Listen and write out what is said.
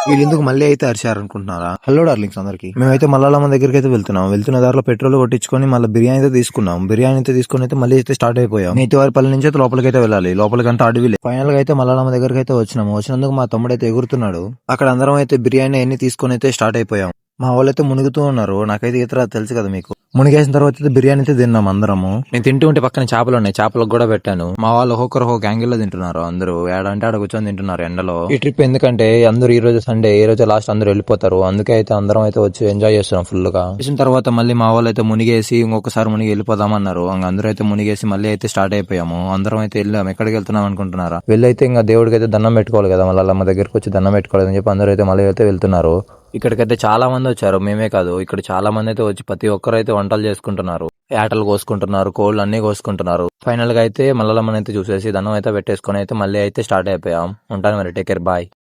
వీళ్ళెందుకు మళ్ళీ అయితే అరిచారు అనుకుంటున్నారా? హలో డార్లింగ్స్ అందరికి, మేమైతే మల్లమ్మ దగ్గరికి అయితే వెళ్తున్నాం. వెళ్తున్న దారిలో పెట్రోల్ కొట్టించుకొని మళ్ళీ బిర్యానీ అయితే తీసుకున్నాం. బిర్యానీ అయితే తీసుకుని అయితే మళ్ళీ అయితే స్టార్ట్ అయిపోయాం. నేతివారిపల్లి నుంచి అయితే లోపలికి అయితే వెళ్ళాలి. లోపలికంటే అడవిలే. ఫైనల్ గా అయితే మల్లమ్మ దగ్గరికి అయితే వచ్చినాము. వచ్చినందుకు మా తమ్ముడు అయితే ఎగురుతున్నాడు. అక్కడ అందరం అయితే బిర్యానీ అన్ని తీసుకొని అయితే స్టార్ట్ అయిపోయాం. మా వాళ్ళైతే మునుగుతూ ఉన్నారు. నాకైతే ఈత రాదు తెలుసు కదా మీకు. మునిగేసిన తర్వాత అయితే బిర్యానీ అయితే తిన్నాం అందరము. నేను తింటూ ఉంటే పక్కన చేపలు ఉన్నాయి, చేపలకు కూడా పెట్టాను. మా వాళ్ళు ఒక్కొక్కరు ఒక్కొక్క యాంగిల్ లో తింటున్నారు. అందరూ ఏడంటే ఆడ కూర్చొని తింటున్నారు ఎండలో. ఈ ట్రిప్ ఎందుకంటే అందరూ ఈ రోజు సండే, ఈ రోజు లాస్ట్ అందరూ వెళ్ళిపోతారు. అందుకే అయితే అందరం అయితే వచ్చి ఎంజాయ్ చేస్తున్నాం ఫుల్ గా. చేసిన తర్వాత మళ్ళీ మా వాళ్ళు అయితే మునిగేసి ఇంకొకసారి మునిగి వెళ్ళిపోదామన్నారు. అందరూ అయితే మునిగేసి మళ్ళీ అయితే స్టార్ట్ అయిపోయాము. అందరం అయితే వెళ్ళాం. ఎక్కడికి వెళ్తున్నాం అనుకుంటున్నారా? వెళ్ళైతే ఇంకా దేవుడికి అయితే దండం పెట్టుకోవాలి కదా, మళ్ళీ అమ్మ దగ్గరికి వచ్చి దండం పెట్టుకోవాలి అని చెప్పి అందరూ అయితే మళ్ళీ అయితే వెళ్తున్నారు. ఇక్కడికైతే చాలా మంది వచ్చారు. మేమే కాదు, ఇక్కడ చాలా మంది అయితే వచ్చి ప్రతి ఒక్కరు అయితే వంటలు చేసుకుంటున్నారు. ఏటలు కోసుకుంటున్నారు, కోళ్ళు అన్ని కోసుకుంటున్నారు. ఫైనల్ గా అయితే మల్లమ్మని అయితే చూసేసి దండం అయితే పెట్టేసుకుని అయితే మళ్ళీ అయితే స్టార్ట్ అయిపోయాం. ఉంటాను మరి, టేక్ కేర్, బాయ్.